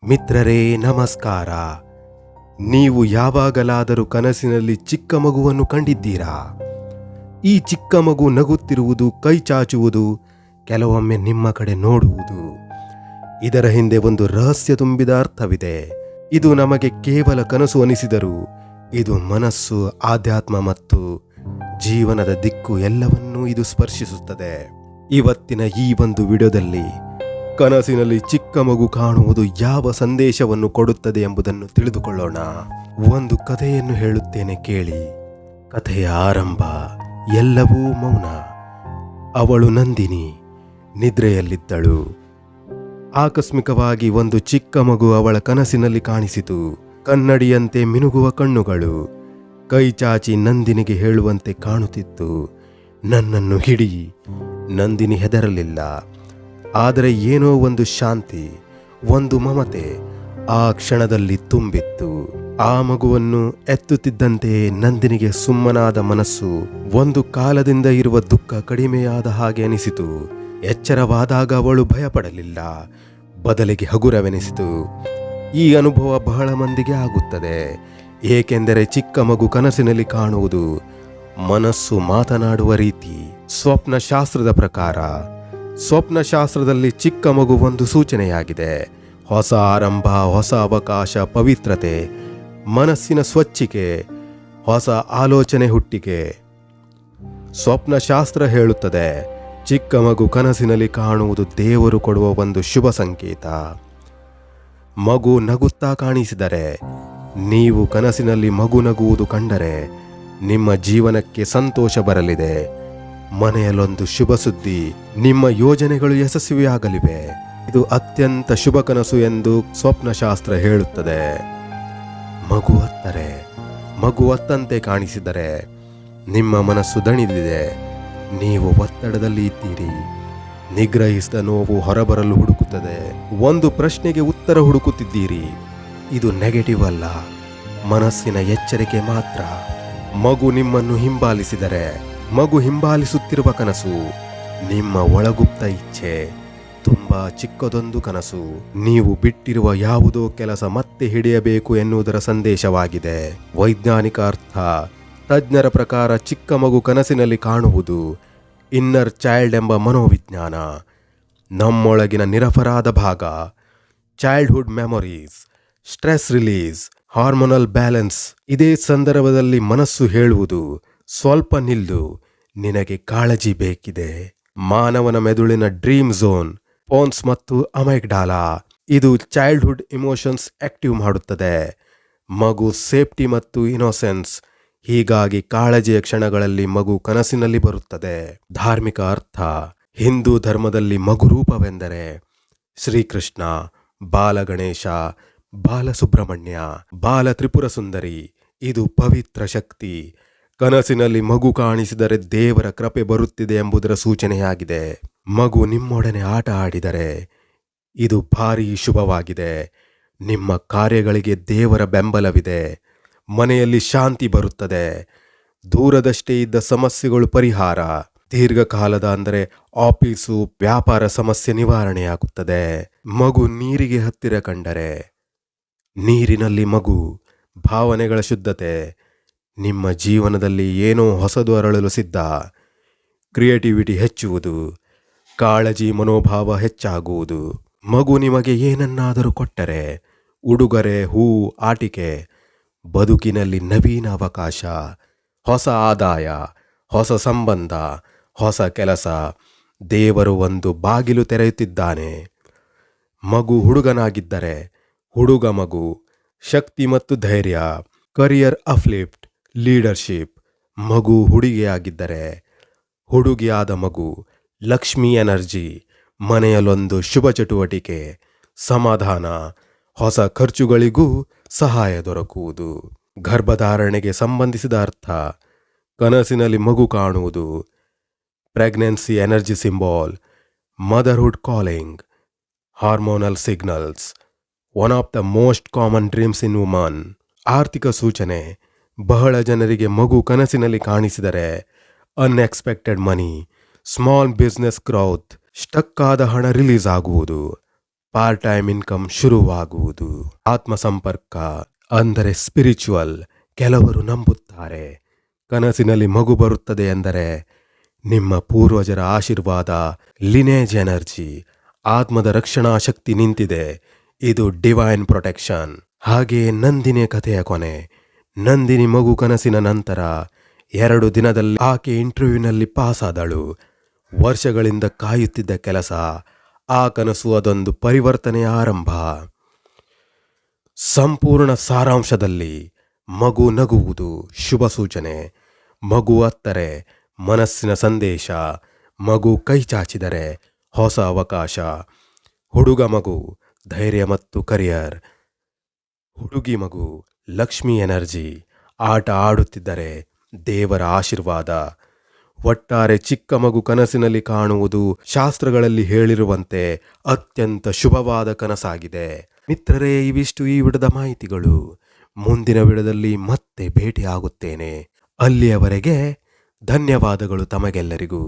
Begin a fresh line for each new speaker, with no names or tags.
ಮಿತ್ರರೇ ನಮಸ್ಕಾರ. ನೀವು ಯಾವಾಗಲಾದರೂ ಕನಸಿನಲ್ಲಿ ಚಿಕ್ಕ ಮಗುವನ್ನು ಕಂಡಿದ್ದೀರಾ? ಈ ಚಿಕ್ಕ ಮಗು ನಗುತ್ತಿರುವುದು, ಕೈ ಚಾಚುವುದು, ಕೆಲವೊಮ್ಮೆ ನಿಮ್ಮ ಕಡೆ ನೋಡುವುದು. ಇದರ ಹಿಂದೆ ಒಂದು ರಹಸ್ಯ ತುಂಬಿದ ಅರ್ಥವಿದೆ. ಇದು ನಮಗೆ ಕೇವಲ ಕನಸು ಅನಿಸಿದರೂ ಇದು ಮನಸ್ಸು, ಆಧ್ಯಾತ್ಮ ಮತ್ತು ಜೀವನದ ದಿಕ್ಕು ಎಲ್ಲವನ್ನೂ ಇದು ಸ್ಪರ್ಶಿಸುತ್ತದೆ. ಇವತ್ತಿನ ಈ ಒಂದು ವಿಡಿಯೋದಲ್ಲಿ ಕನಸಿನಲ್ಲಿ ಚಿಕ್ಕ ಮಗು ಕಾಣುವುದು ಯಾವ ಸಂದೇಶವನ್ನು ಕೊಡುತ್ತದೆ ಎಂಬುದನ್ನು ತಿಳಿದುಕೊಳ್ಳೋಣ. ಒಂದು ಕಥೆಯನ್ನು ಹೇಳುತ್ತೇನೆ ಕೇಳಿ. ಕಥೆಯ ಆರಂಭ. ಎಲ್ಲವೂ ಮೌನ. ಅವಳು ನಂದಿನಿ ನಿದ್ರೆಯಲ್ಲಿದ್ದಳು. ಆಕಸ್ಮಿಕವಾಗಿ ಒಂದು ಚಿಕ್ಕ ಮಗು ಅವಳ ಕನಸಿನಲ್ಲಿ ಕಾಣಿಸಿತು. ಕನ್ನಡಿಯಂತೆ ಮಿನುಗುವ ಕಣ್ಣುಗಳು, ಕೈ ಚಾಚಿ ನಂದಿನಿಗೆ ಹೇಳುವಂತೆ ಕಾಣುತ್ತಿತ್ತು, ನನ್ನನ್ನು ಹಿಡಿ. ನಂದಿನಿ ಹೆದರಲಿಲ್ಲ. ಆದರೆ ಏನೋ ಒಂದು ಶಾಂತಿ, ಒಂದು ಮಮತೆ ಆ ಕ್ಷಣದಲ್ಲಿ ತುಂಬಿತ್ತು. ಆ ಮಗುವನ್ನು ಎತ್ತುತ್ತಿದ್ದಂತೆ ನಂದಿನಿಗೆ ಸುಮ್ಮನಾದ ಮನಸ್ಸು. ಒಂದು ಕಾಲದಿಂದ ಇರುವ ದುಃಖ ಕಡಿಮೆಯಾದ ಹಾಗೆ ಅನಿಸಿತು. ಎಚ್ಚರವಾದಾಗ ಅವಳು ಭಯಪಡಲಿಲ್ಲ, ಬದಲಿಗೆ ಹಗುರವೆನಿಸಿತು. ಈ ಅನುಭವ ಬಹಳ ಮಂದಿಗೆ ಆಗುತ್ತದೆ, ಏಕೆಂದರೆ ಚಿಕ್ಕ ಮಗು ಕನಸಿನಲ್ಲಿ ಕಾಣುವುದು ಮನಸ್ಸು ಮಾತನಾಡುವ ರೀತಿ. ಸ್ವಪ್ನಶಾಸ್ತ್ರದ ಪ್ರಕಾರ, ಸ್ವಪ್ನಶಾಸ್ತ್ರದಲ್ಲಿ ಚಿಕ್ಕ ಮಗು ಒಂದು ಸೂಚನೆಯಾಗಿದೆ. ಹೊಸ ಆರಂಭ, ಹೊಸ ಅವಕಾಶ, ಪವಿತ್ರತೆ, ಮನಸ್ಸಿನ ಸ್ವಚ್ಛಿಕೆ, ಹೊಸ ಆಲೋಚನೆ ಹುಟ್ಟಿಕೆ. ಸ್ವಪ್ನಶಾಸ್ತ್ರ ಹೇಳುತ್ತದೆ, ಚಿಕ್ಕ ಮಗು ಕನಸಿನಲ್ಲಿ ಕಾಣುವುದು ದೇವರು ಕೊಡುವ ಒಂದು ಶುಭ ಸಂಕೇತ. ಮಗು ನಗುತ್ತಾ ಕಾಣಿಸಿದರೆ, ನೀವು ಕನಸಿನಲ್ಲಿ ಮಗು ನಗುವುದು ಕಂಡರೆ ನಿಮ್ಮ ಜೀವನಕ್ಕೆ ಸಂತೋಷ ಬರಲಿದೆ. ಮನೆಯಲ್ಲೊಂದು ಶುಭ ಸುದ್ದಿ, ನಿಮ್ಮ ಯೋಜನೆಗಳು ಯಶಸ್ವಿಯಾಗಲಿವೆ. ಇದು ಅತ್ಯಂತ ಶುಭ ಕನಸು ಎಂದು ಸ್ವಪ್ನಶಾಸ್ತ್ರ ಹೇಳುತ್ತದೆ. ಮಗು ಅತ್ತಂತೆ ಕಾಣಿಸಿದರೆ ನಿಮ್ಮ ಮನಸ್ಸು ದಣಿದಿದೆ, ನೀವು ಒತ್ತಡದಲ್ಲಿ ಇದ್ದೀರಿ. ನಿಗ್ರಹಿಸಿದ ನೋವು ಹೊರಬರಲು ಹುಡುಕುತ್ತದೆ. ಒಂದು ಪ್ರಶ್ನೆಗೆ ಉತ್ತರ ಹುಡುಕುತ್ತಿದ್ದೀರಿ. ಇದು ನೆಗೆಟಿವ್ ಅಲ್ಲ, ಮನಸ್ಸಿನ ಎಚ್ಚರಿಕೆ ಮಾತ್ರ. ಮಗು ನಿಮ್ಮನ್ನು ಹಿಂಬಾಲಿಸಿದರೆ, ಮಗು ಹಿಂಬಾಲಿಸುತ್ತಿರುವ ಕನಸು ನಿಮ್ಮ ಒಳಗುಪ್ತ ಇಚ್ಛೆ. ತುಂಬಾ ಚಿಕ್ಕದೊಂದು ಕನಸು. ನೀವು ಬಿಟ್ಟಿರುವ ಯಾವುದೋ ಕೆಲಸ ಮತ್ತೆ ಹಿಡಿಯಬೇಕು ಎನ್ನುವುದರ ಸಂದೇಶವಾಗಿದೆ. ವೈಜ್ಞಾನಿಕ ಅರ್ಥ. ತಜ್ಞರ ಪ್ರಕಾರ ಚಿಕ್ಕ ಮಗು ಕನಸಿನಲ್ಲಿ ಕಾಣುವುದು ಇನ್ನರ್ ಚೈಲ್ಡ್ ಎಂಬ ಮನೋವಿಜ್ಞಾನ, ನಮ್ಮೊಳಗಿನ ನಿರಪರಾಧ ಭಾಗ. Childhood memories, stress release, hormonal balance. ಇದೇ ಸಂದರ್ಭದಲ್ಲಿ ಮನಸ್ಸು ಹೇಳುವುದು, ಸ್ವಲ್ಪ ನಿಲ್ಲು, ನಿನಗೆ ಕಾಳಜಿ ಬೇಕಿದೆ. ಮಾನವನ ಮೆದುಳಿನ ಡ್ರೀಮ್ ಝೋನ್, ಪೋನ್ಸ್ ಮತ್ತು ಅಮೈಗ್ಡಾಲಾ, ಇದು ಚೈಲ್ಡ್ಹುಡ್ ಇಮೋಷನ್ಸ್ ಆಕ್ಟಿವ್ ಮಾಡುತ್ತದೆ. ಮಗು ಸೇಫ್ಟಿ ಮತ್ತು ಇನೋಸೆನ್ಸ್. ಹೀಗಾಗಿ ಕಾಳಜಿಯ ಕ್ಷಣಗಳಲ್ಲಿ ಮಗು ಕನಸಿನಲ್ಲಿ ಬರುತ್ತದೆ. ಧಾರ್ಮಿಕ ಅರ್ಥ. ಹಿಂದೂ ಧರ್ಮದಲ್ಲಿ ಮಗು ರೂಪವೆಂದರೆ ಶ್ರೀಕೃಷ್ಣ, ಬಾಲಗಣೇಶ, ಬಾಲಸುಬ್ರಹ್ಮಣ್ಯ, ಬಾಲ ತ್ರಿಪುರ ಸುಂದರಿ. ಇದು ಪವಿತ್ರ ಶಕ್ತಿ. ಕನಸಿನಲ್ಲಿ ಮಗು ಕಾಣಿಸಿದರೆ ದೇವರ ಕೃಪೆ ಬರುತ್ತಿದೆ ಎಂಬುದರ ಸೂಚನೆಯಾಗಿದೆ. ಮಗು ನಿಮ್ಮೊಡನೆ ಆಟ ಆಡಿದರೆ ಇದು ಭಾರೀ ಶುಭವಾಗಿದೆ. ನಿಮ್ಮ ಕಾರ್ಯಗಳಿಗೆ ದೇವರ ಬೆಂಬಲವಿದೆ. ಮನೆಯಲ್ಲಿ ಶಾಂತಿ ಬರುತ್ತದೆ. ದೂರದಷ್ಟೇ ಇದ್ದ ಸಮಸ್ಯೆಗಳು ಪರಿಹಾರ. ದೀರ್ಘಕಾಲದ ಅಂದರೆ ಆಫೀಸು, ವ್ಯಾಪಾರ ಸಮಸ್ಯೆ ನಿವಾರಣೆಯಾಗುತ್ತದೆ. ಮಗು ನೀರಿಗೆ ಹತ್ತಿರ ಕಂಡರೆ, ನೀರಿನಲ್ಲಿ ಮಗು, ಭಾವನೆಗಳ ಶುದ್ಧತೆ. ನಿಮ್ಮ ಜೀವನದಲ್ಲಿ ಏನೋ ಹೊಸದು ಅರಳಲು ಸಿದ್ಧ. ಕ್ರಿಯೇಟಿವಿಟಿ ಹೆಚ್ಚುವುದು, ಕಾಳಜಿ ಮನೋಭಾವ ಹೆಚ್ಚಾಗುವುದು. ಮಗು ನಿಮಗೆ ಏನನ್ನಾದರೂ ಕೊಟ್ಟರೆ, ಉಡುಗೊರೆ, ಹೂ, ಆಟಿಕೆ, ಬದುಕಿನಲ್ಲಿ ನವೀನ ಅವಕಾಶ, ಹೊಸ ಆದಾಯ, ಹೊಸ ಸಂಬಂಧ, ಹೊಸ ಕೆಲಸ. ದೇವರು ಒಂದು ಬಾಗಿಲು ತೆರೆಯುತ್ತಿದ್ದಾನೆ. ಮಗು ಹುಡುಗನಾಗಿದ್ದರೆ, ಹುಡುಗ ಮಗು, ಶಕ್ತಿ ಮತ್ತು ಧೈರ್ಯ, ಕರಿಯರ್ ಅಪ್ಲಿಫ್ಟ್, ಲೀಡರ್ಶಿಪ್. ಮಗು ಹುಡುಗಿಯಾಗಿದ್ದರೆ, ಹುಡುಗಿಯಾದ ಮಗು, ಲಕ್ಷ್ಮಿ ಎನರ್ಜಿ, ಮನೆಯಲ್ಲೊಂದು ಶುಭ ಚಟುವಟಿಕೆ, ಸಮಾಧಾನ, ಹೊಸ ಖರ್ಚುಗಳಿಗೂ ಸಹಾಯ ದೊರಕುವುದು. ಗರ್ಭಧಾರಣೆಗೆ ಸಂಬಂಧಿಸಿದ ಅರ್ಥ. ಕನಸಿನಲ್ಲಿ ಮಗು ಕಾಣುವುದು pregnancy energy symbol, motherhood calling, hormonal signals. One of the most common dreams in woman. ಆರ್ಥಿಕ ಸೂಚನೆ. ಬಹಳ ಜನರಿಗೆ ಮಗು ಕನಸಿನಲ್ಲಿ ಕಾಣಿಸಿದರೆ unexpected money, small business growth, stuck ಆದ ಹಣ ರಿಲೀಸ್ ಆಗುವುದು. ಪಾರ್ಟ್ ಟೈಮ್ ಇನ್ಕಮ್ ಶುರುವಾಗುವುದು. ಆತ್ಮ ಸಂಪರ್ಕ ಅಂದರೆ ಸ್ಪಿರಿಚುವಲ್. ಕೆಲವರು ನಂಬುತ್ತಾರೆ ಕನಸಿನಲ್ಲಿ ಮಗು ಬರುತ್ತದೆ ಎಂದರೆ ನಿಮ್ಮ ಪೂರ್ವಜರ ಆಶೀರ್ವಾದ, ಲಿನೇಜ್ ಎನರ್ಜಿ, ಆತ್ಮದ ರಕ್ಷಣಾ ಶಕ್ತಿ ನಿಂತಿದೆ. ಇದು ಡಿವೈನ್ ಪ್ರೊಟೆಕ್ಷನ್. ಹಾಗೆಯೇ ನಂದಿನಿ ಕಥೆಯ ಕೊನೆ. ನಂದಿನಿ ಮಗು ಕನಸಿನ ನಂತರ 2 ದಿನದಲ್ಲಿ ಆಕೆ ಇಂಟರ್ವ್ಯೂನಲ್ಲಿ ಪಾಸ್ ಆದಳು. ವರ್ಷಗಳಿಂದ ಕಾಯುತ್ತಿದ್ದ ಕೆಲಸ, ಆ ಕನಸು ಅದೊಂದು ಪರಿವರ್ತನೆಯ ಆರಂಭ. ಸಂಪೂರ್ಣ ಸಾರಾಂಶದಲ್ಲಿ ಮಗು ನಗುವುದು ಶುಭ ಸೂಚನೆ. ಮಗು ಅತ್ತರೆ ಮನಸ್ಸಿನ ಸಂದೇಶ. ಮಗು ಕೈ ಚಾಚಿದರೆ ಹೊಸ ಅವಕಾಶ. ಹುಡುಗ ಮಗು ಧೈರ್ಯ ಮತ್ತು ಕರಿಯರ್. ಹುಡುಗಿ ಮಗು ಲಕ್ಷ್ಮಿ ಎನರ್ಜಿ. ಆಟ ಆಡುತ್ತಿದ್ದರೆ ದೇವರ ಆಶೀರ್ವಾದ. ಒಟ್ಟಾರೆ ಚಿಕ್ಕ ಮಗು ಕನಸಿನಲ್ಲಿ ಕಾಣುವುದು ಶಾಸ್ತ್ರಗಳಲ್ಲಿ ಹೇಳಿರುವಂತೆ ಅತ್ಯಂತ ಶುಭವಾದ ಕನಸಾಗಿದೆ. ಮಿತ್ರರೇ, ಇವಿಷ್ಟು ಈ ವಿಡಿಯೋದ ಮಾಹಿತಿಗಳು. ಮುಂದಿನ ವಿಡಿಯೋದಲ್ಲಿ ಮತ್ತೆ ಭೇಟಿಯಾಗುತ್ತೇನೆ. ಅಲ್ಲಿಯವರೆಗೆ ಧನ್ಯವಾದಗಳು ತಮಗೆಲ್ಲರಿಗೂ.